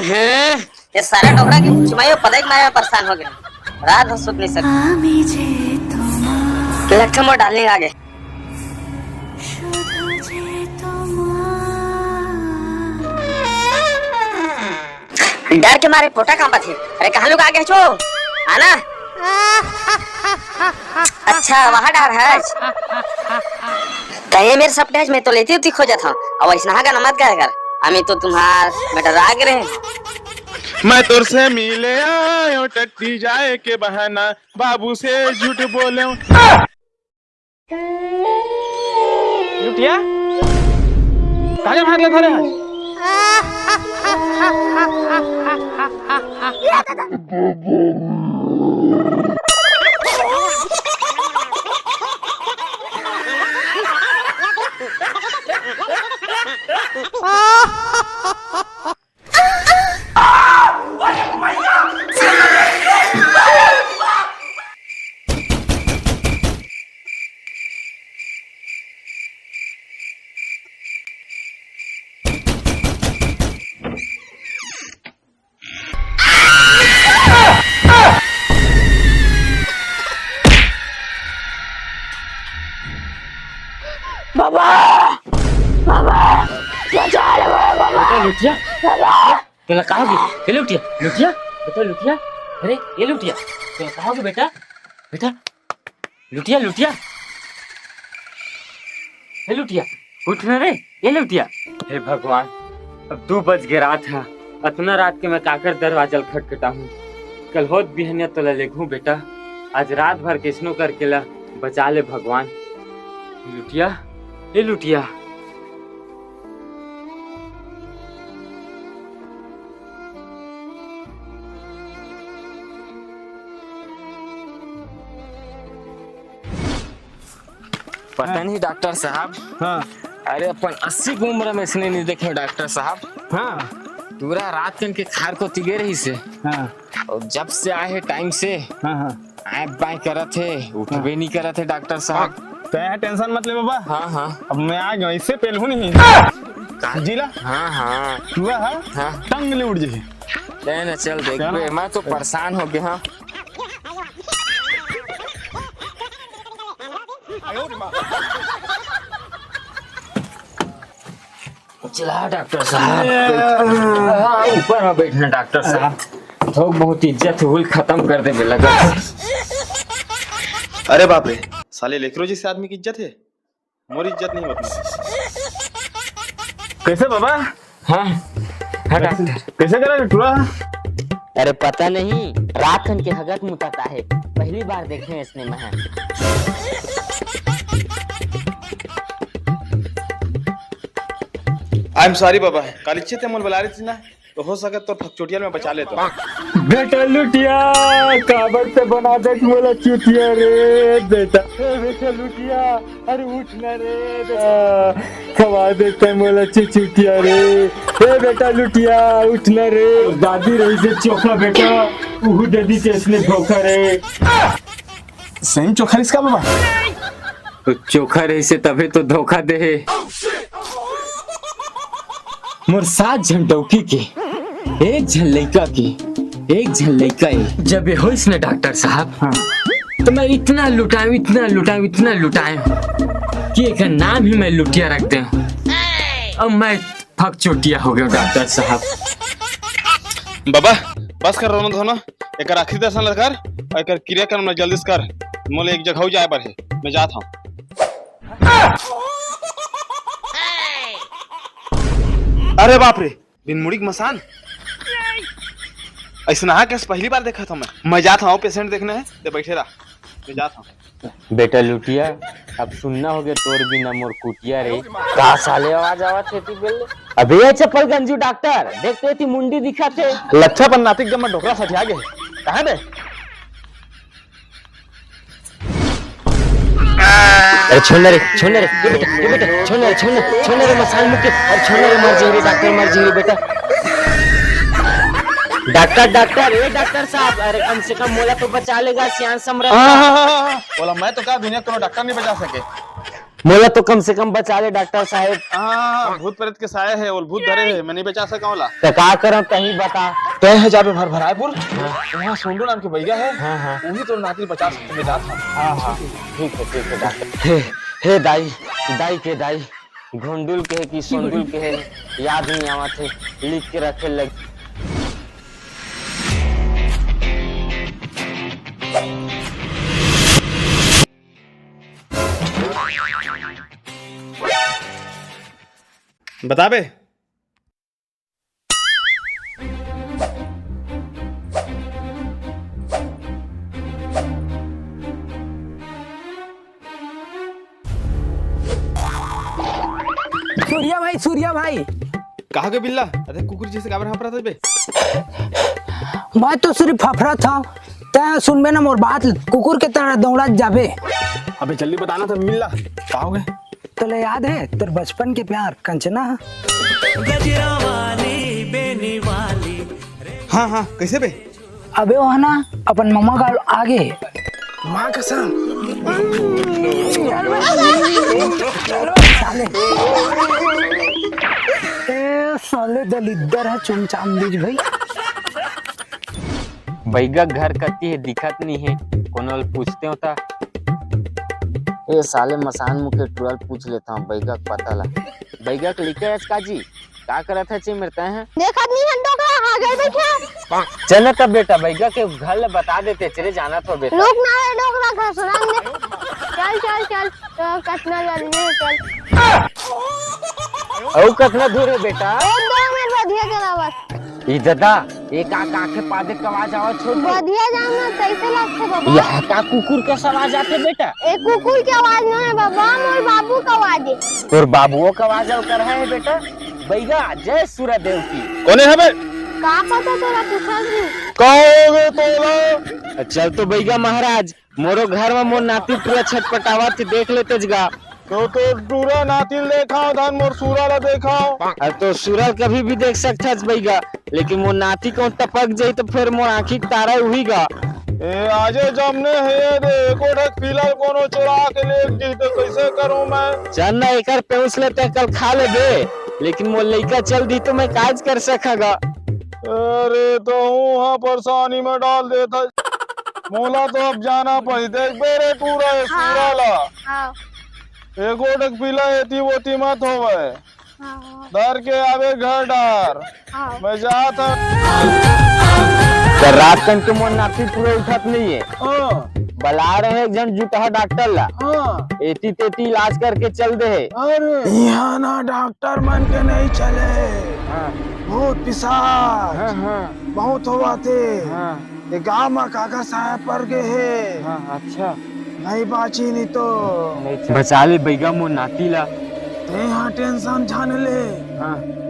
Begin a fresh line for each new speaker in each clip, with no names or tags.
ये सारा डोकरा की चुमाई पता ही मैं परेशान हो गया। रात भर सुत नहीं सकता। लगता मोर डालने आगे। डर के मारे पोटा कांपा थे। अरे कहाँ लोग आगे छो आना। अच्छा वहाँ डर है। कहीं मेरे सब डैज में तो लेती होती खो जाता हूँ। अब ऐसा का नमत क्या कर हमें तो तुम्हार बेटा राग रहे।
मैं तुर से मिले आयो टट्टी जाए के बहाना बाबू से झूठ बोले।
लुटिया काहे भाग ले थारे आज?
लुटिया तो कहोगे ये लुटिया लुटिया बेटा लुटिया। अरे ये लुटिया तो कहोगे बेटा बेटा लुटिया लुटिया ये लुटिया उठ ना रे ये लुटिया। हे भगवान अब 2 बज गए रात है। इतना रात के मैं काकर दरवाजा खटखटा हूँ। कल होत बिहनिया तो लेखूं बेटा। आज रात भर किसनो करके ला बचा ले भगवान। लुटिया ये लुटिया पता नहीं डॉक्टर साहब।
हाँ
अरे अपन 80 की उम्र में इसने नहीं देखे डॉक्टर साहब।
हाँ
पूरा रात कन के खार को तिगे रही से।
हाँ
और जब से आए टाइम से
हाँ हाँ
आए बाय करत थे उठबे नहीं करत थे डॉक्टर साहब।
तो यहाँ टेंशन मत ले बाबा।
हाँ हाँ
अब मैं आ गया इससे पहले हूँ नहीं जिला।
हाँ हाँ
हुआ है
हाँ
टंग ले उड़ जाए।
लेना चल देख बे मैं तो परेशान हो गया। हाँ चला डॉक्टर साहब ऊपर में बैठना डॉक्टर साहब। थोक बहुत इज्जत हुई खत्म कर दे लगा।
अरे बाप रे साले लेकरो जिस आदमी की इज्जत है मोर इज्जत नहीं होती।
कैसे बाबा?
हाँ हाँ डॉक्टर
कैसे करा टूरा?
अरे पता नहीं रात खन के हगत मुताता है। पहली बार देखे हैं इसने मैं।
आई एम सॉरी बाबा कल इच्छे थे मोल बुला रही थी ना तो हो सके तो चोटियल में बचा ले तो।
बेटा लुटिया काबर से बना दे मोला चुटिया रे बेटा। बेटा लुटिया अरे उठ ना रे बेटा खवा देते मोला चुटिया रे। ए बेटा लुटिया उठ ना रे। दादी रही से चोखा बेटा उहु दे से इसने धोखा रे। सही चोखा इसका बाबा
तो चोखा रही से तभी तो धोखा दे। मोर 7 झंडौकी के एक झल्लैका की एक झल्लैका जब ये हो इसने डॉक्टर साहब। हाँ। तो मैं इतना लुटाऊं इतना लुटाऊं इतना लुटाऊं कि एक नाम ही मैं लुटिया रखते हूँ। अब मैं फक चोटिया हो गया डॉक्टर साहब।
बाबा बस कर रोना धोना एक आखिरी दर्शन कर और एक क्रियाक्रम जल्दी से कर। मोले एक जगह जाए पर है मैं जाता हूँ। अरे बाप रे बिन मुड़ी मसान ऐसा है कैसे पहली बार देखा था मैं जाता हूँ पेशेंट देखने है तो बैठे रहा मैं जाता हूँ।
बेटा लुटिया अब सुनना हो गया तोर बिना मोर कुटिया रे। का साले आवाज आवत है बेल अबे ये चप्पल गंजू डॉक्टर देखते थी मुंडी दिखा थे
लच्छा पर नातिक जब मैं ढोकरा सठिया गए कहाँ बे?
अरे छोड़ना रे ये बेटा छोड़ना रे मसाल मुक्के और छोड़ना रे मर जाए रे डॉक्टर मर जाए रे बेटा। डॉक्टर ए डॉक्टर साहब अरे कम से कम मोला तो बचा लेगा सियान सम्राट।
बोला मैं तो कहा दुनिया को डॉक्टर नहीं बचा सके।
मोला तो कम से कम बचा ले डॉक्टर साहब।
हाँ भूत प्रेत के साया है और भूत डरे है, मैं नहीं बचा सका वाला।
तो का करम तही बता।
तय है जाबे भर भरायपुर, वहाँ सोंडू नाम के भैया है,
हाँ।
वही तो नाती बचा सकते में जात था।
हाँ ठीक है डॉक्टर। हे दाई दाई के दाई घोंडुल के है कि सोंडुल के है याद नहीं आवा थे, लिख के रखे लग।
बता बे।
सूर्या भाई
कहा के बिल्ला, अरे कुकुर जैसे काबर हाँफ रहा था बे।
मैं तो सिर्फ फफड़ा था, तय सुनबे ना मोर बात, कुकुर के तरह दौड़ा जाबे।
अबे जल्दी बताना था बिल्ला, कहा हो गए?
तो याद है तेरे बचपन के प्यार कंचना?
गजरा वाली बेनी वाली।
हाँ कैसे बे?
अबे वो है ना अपन मम्मा का आगे
माँ कसम।
साले दलिद्दर है चुमचाम बीज भाई।
बैगा घर कती है दिखत नहीं है, कोनो पूछते होता। ये साले मसान मुके टुरल पूछ लेता हूँ बैगा पता ला। बैगा के लिखे का जी का करत है चे मरता है
देखा नहीं हंडो का आगे बैठा।
चल तब बेटा बैगा के घर बता देते, चले जाना तो बेटा।
लोग ना है डोकरा घर सुनान दे। चल तो कितना जल्दी है, चल
औ कितना दूर है बेटा?
1-2 मिनट बधिया चला बस।
ई दादा एक आंखें पादे का आवाज आवा छोड़ दे।
बधिया जाना कैसे लगते बाबा?
यह का कुकुर का आवाज आते बेटा?
एक कुकुर की आवाज ना है बाबा, मोर बाबू का आवाज है।
तोर बाबुओ का आवाज कर रहा है बेटा। बैगा जय सूर्यदेव की।
कौन है बे?
का पता तेरा पूछा नहीं।
कहोगे तोला?
चल तो बैगा महाराज मोरो घर में मोर नाती पूरा छटपटावा थे, देख लेते जगा।
तो टूरा नातिल देखाओ, धन मोर सूरा ला देखाओ।
अब तो सूरज कभी भी देख सकता है बैगा, लेकिन मोर नाती को टपक जाई तो फिर मोर आँखी तारा हुई गा।
ए आजे जमने है दे एको ढक फिलहाल कोनो चुरा के ले जी तो कैसे करूं मैं?
चल ना एकर पेउस लेते कल खा ले बे, लेकिन मोर लइका चल दी तो मैं काज कर सकागा।
अरे तो वहाँ परेशानी में डाल देता। मोला तो अब जाना पड़ी, देख बेरे टूरा है सूरा ला।
हां
एगो ढक पिला एती वोती मत होवे,
हां
डर के आवे घर डार।
हां
मैं जाता।
तो रात कन के मोर नाती पूरा उठत नहीं है,
हाँ
बला रहे एक जन जुटा डॉक्टर ला,
हाँ।
एती तेती इलाज करके चल दे है।
अरे यहाँ ना डॉक्टर मन के नहीं चले, बहुत पिसाच बहुत हुआ थे। ये गाँव में काका साहब पर गए है।
अच्छा
नहीं बाची नहीं तो
बचा ले बैगा मोर नाती ला।
ते यहाँ टेंशन जान ले,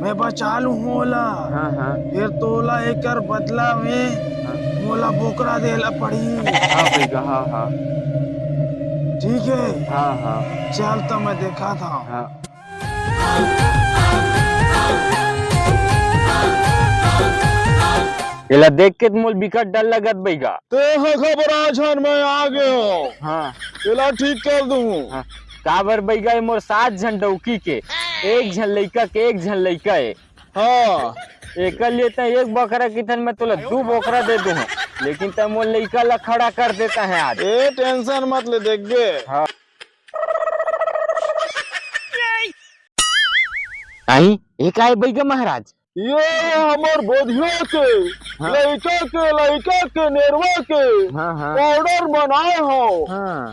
मैं बचा लू होला। फिर तोला एकर बदला में मोला बोकरा देला पड़ी।
बैगा हाँ
ठीक है
हाँ
चल तो मैं देखा था।
एला देख के मोल बिकट डर लगत बैगा।
ते खबर छन मैं आ गए हो।
हाँ
चला ठीक कर दूँ।
काबर बैगा मोर 7 झन डौकी के, एक झन लइका के एक झन लइका है।
हाँ
एक लेते हैं एक बकरा की थन मैं तुला 2 बकरा दे दूँ, लेकिन तब मोर लइका ला खड़ा कर देता है आज।
ए टेंशन मत ले, देख गे।
हाँ आई एक आए बैगा महाराज।
ये हमर बोधिया के लइका के नेरवा के पाउडर बनाए हो।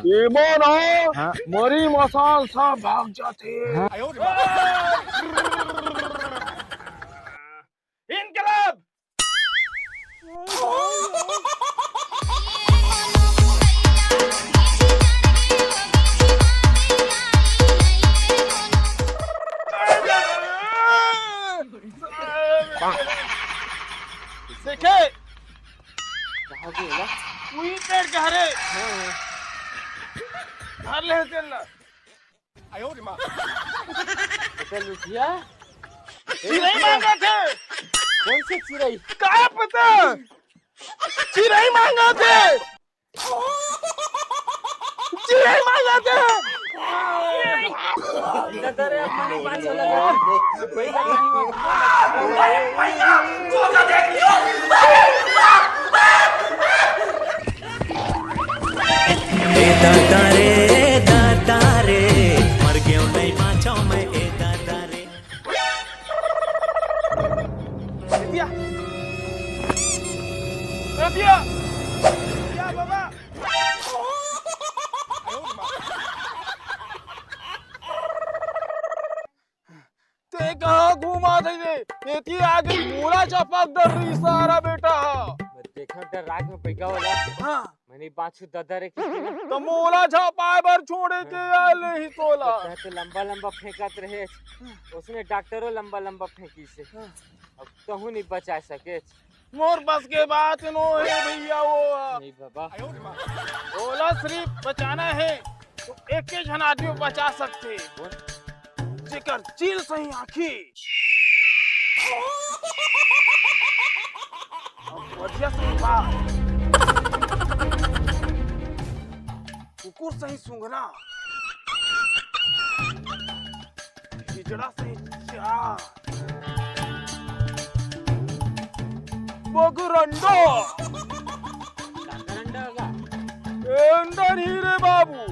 ये बना मरी मसाल सब भाग जाते। इनकलाब देखे वही पेड़ के हरे हर ले चल आयो रे मां
लुटिया
चिड़ै मांगा थे।
कौन सी चिड़ै?
क्या पता, चिड़ै मांगा थे, चिड़ै मांगा थे।
दादा रे मर गयो नहीं बाँचो मैं ए दादा रे।
ते कहाँ घुमा थे ये आगे पूरा चपक डर रही सारा बेटा।
देखो डर रात में पैगा वाला
हाँ
मैंने बाछू दादा रे
तो मोला छापाए बर छोड़े के आले ही तोला।
तो लंबा लंबा फेंकत रहे उसने डॉक्टरो लंबा लंबा फेंकी से अब कहूँ नहीं बचा सके।
मोर बस के बात नो है भैया वो
नहीं बाबा
ओला सिर्फ बचाना है तो एक के जन आदमी बचा सकते जेकर चील सही आखी बढ़िया सही बात कुकुर सही सूंघना हिजड़ा सही चार बगरंडा अंदर ही रे बाबू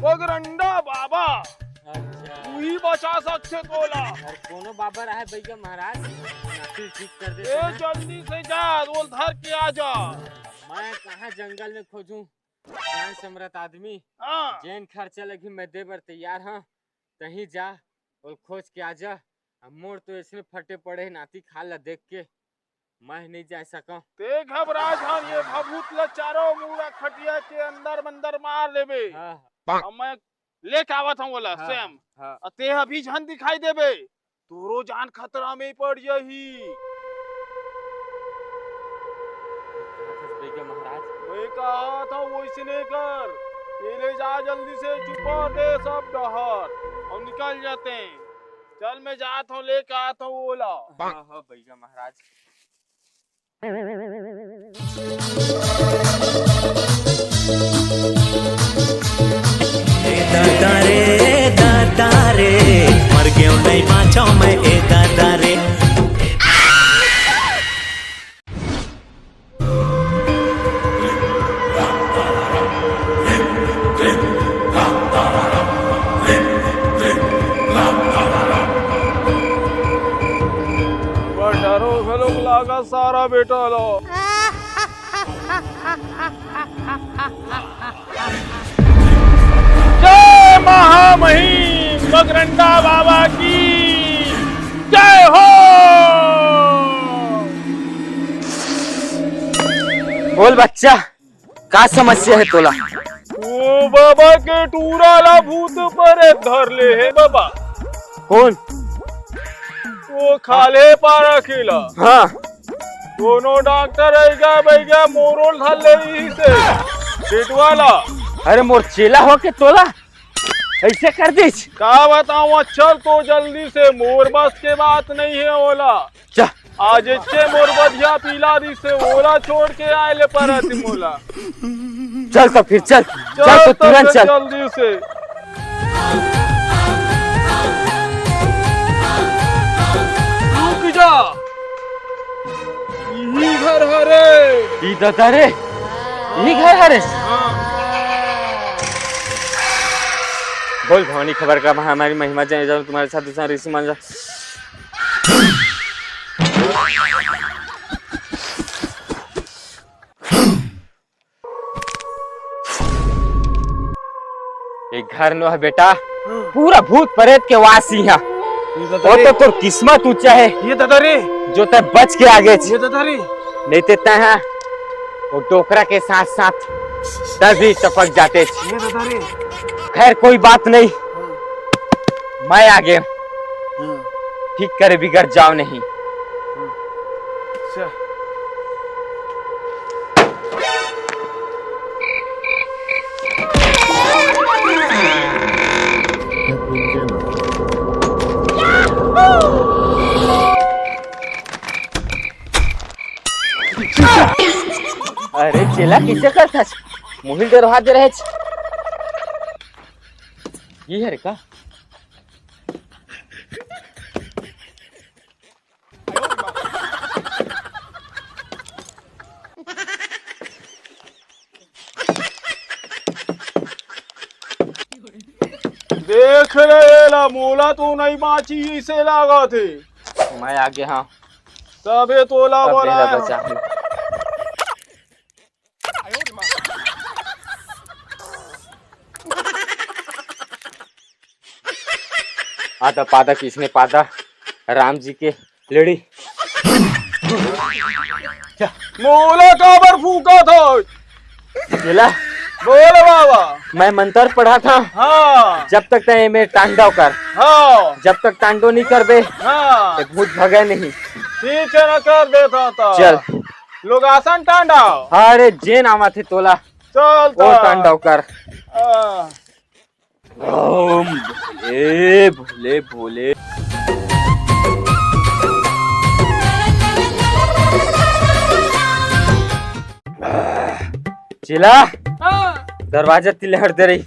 बगरंडा बाबा तू ही बचा सकते तोला।
कोनो बाबा रहा भैया महाराज ठीक कर दे।
ए जल्दी से जा बोल धर के आ जा।
मैं कहाँ जंगल में खोजूं ज्ञान सम्राट आदमी।
हाँ
जैन खर्चा लगी मैं दे बर तैयार हाँ कहीं जा और खोज के आ जा। मोर तो इसमें फटे पड़े नाती खाला देख के मैं नहीं जा सका।
ते घबरा जान ये भभूत ल चारों मुड़ा खटिया के अंदर मंदर मार लेबे।
हाँ
अब मैं लेके आवत हूँ बोला सेम ते अभी जान दिखाई देबे तोरो जान खतरा में पड़ जाही।
महाराज
वही कहा था वैसे नहीं कर ये ले जा जल्दी से छुपा दे सब डहर और निकल जाते हैं। चल मैं जाता हूँ लेके आता हूँ बोला।
हाँ भैया महाराज
दादा रे मर गयो नहीं बाँचो मैं ए दादा रे।
डरो लोग लागा सारा बेटा लो जय महामहिम बगरंडा बाबा की जय हो।
बोल बच्चा का समस्या है तोला।
वो बाबा के टूराला भूत पर एक धर ले है बाबा।
कौन
वो खाले पारा खिला।
हाँ
दोनों डॉक्टर आएगा भैया मोरोल धर ले से पेट वाला।
अरे मोर चेला हो के तोला ऐसे कर दे
का बताऊं। अच्छा तो जल्दी से मोर बस के बात नहीं है ओला
चा
आज इच्छे मोर बधिया पीला दी से ओला छोड़ के आए ले पर मोला।
चल तो फिर चल चल तो तुरंत चल
जल्दी से। रुक जा यही घर हरे
ई दादा रे ई घर हरे। बोल भवानी खबर का हमारी महिमा जाए जाऊं तुम्हारे साथ दूसरा ऋषि मान जा। एक घर नो है बेटा पूरा भूत प्रेत के वासी है। वो तो तोर किस्मत ऊंचा है
ये दादा रे
जो ते बच के आगे
ये दादा रे
नहीं देता है वो डोकरा के साथ साथ तभी टपक जाते।
ये दादा रे
खैर कोई बात नहीं मैं आ गया ठीक करे बिगड़ जाओ नहीं। अरे चेला किसे करता मोहिल दे रहा दे रहे ये है रे का
देख रहे ला मोला तो नहीं बाची इसे लागा थे
मैं आगे हाँ
तबे तोला
अब
बोला
मेरा बचा है। आधा पादा किसने पादा राम जी के लेडी
मोला काबर फूका था
चला
बोल बाबा
मैं मंत्र पढ़ा था
हाँ
जब तक तय में तांडव कर
हाँ
जब तक तांडव नहीं कर बे
हाँ
ते भूत भगे नहीं
ठीक है ना कर देता था
चल
लोग आसन टांडा
अरे जे नामा थे तोला
चल
वो तांडव कर
हाँ।
ओम भोले भोले भोले चिला दरवाजा तिलहट दे रही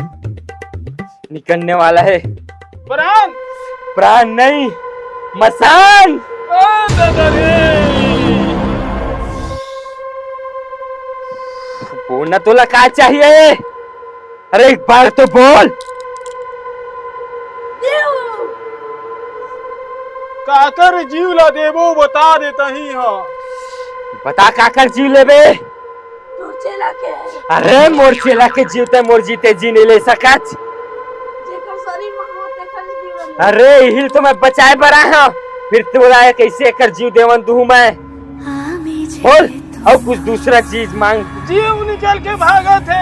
निकलने वाला है
प्राण
प्राण नहीं मसान
दादा रे
बोलना तोला क्या चाहिए अरे एक बार तो बोल
काकर जीव ला देवो बता देता ही हाँ
बता काकर जीव ले बे अरे मोर चेला के जीवते मोर जीते जी नहीं ले सकत अरे हिल तो मैं बचाए बरा हूँ फिर तू बोला कैसे कर जीव देवन दू मैं बोल और कुछ दूसरा चीज मांग
जीव निकल के भागा थे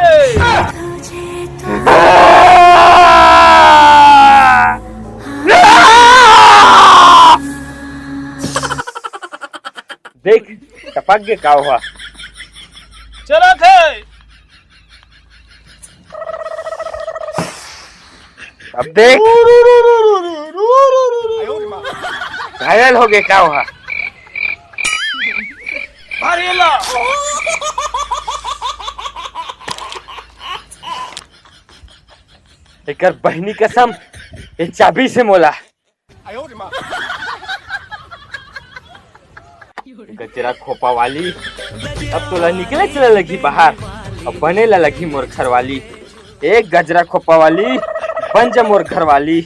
देख टपक के का हुआ
चला थे
अब देख घायल हो गए क्या हुआ
अरे ला
एक बहनी कसम ये चाबी से मोला गजरा खोपा वाली अब तो निकले चले लगी बाहर अब बने ला लगी मोर घर वाली एक गजरा खोपा वाली बन जा मोर घर वाली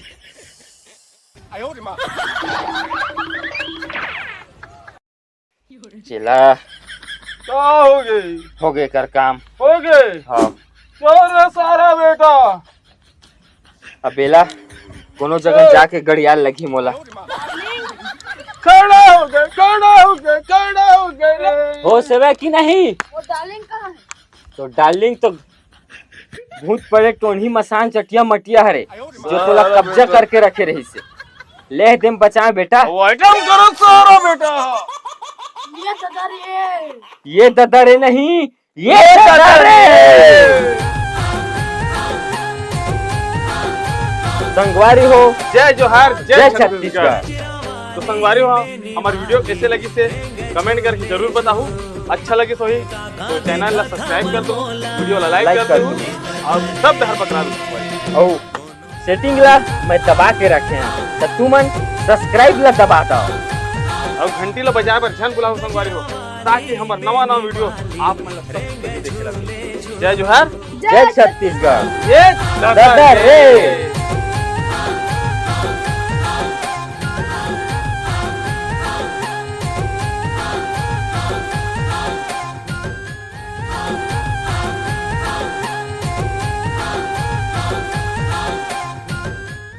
चला
क्या हो
गए कर काम
हो गए
हाँ
चल सारा बेटा
अब बेला कोनो जगह जाके गड़ियाल लगी मोला
खड़ा हो गए खड़ा हो गए खड़ा हो गए
हो सेवा की नहीं
वो डार्लिंग कहाँ है?
तो डार्लिंग तो भूत पड़े टोनी मसान चटिया मटिया हरे जो तोला कब्जा करके रखे रही से ले देम बचा बेटा
वो आइटम करो सारा बेटा
ये दादा रे
ये ददरे नहीं ये ददरे संगवारी हो
जय जोहार
जय छत्तीसगढ़
तो संगवारी हो हमारी वीडियो कैसे लगी से कमेंट करके जरूर बताओ अच्छा लगे तो ही तो चैनल ला सब्सक्राइब कर दो वीडियो ला लाइक कर दो और सब हर पकड़ा दो
ओ सेटिंग ला मैं दबा के रखे हैं तो तू मन सब्सक्राइब ला दबा दो
और घंटी ला बजाए पर झन बुलाओ संगवारी हो ताकि हमार नवा नवा वीडियो आप मन सबसे देखे लगे जय जोहार
जय छत्तीसगढ़
ये
ददरे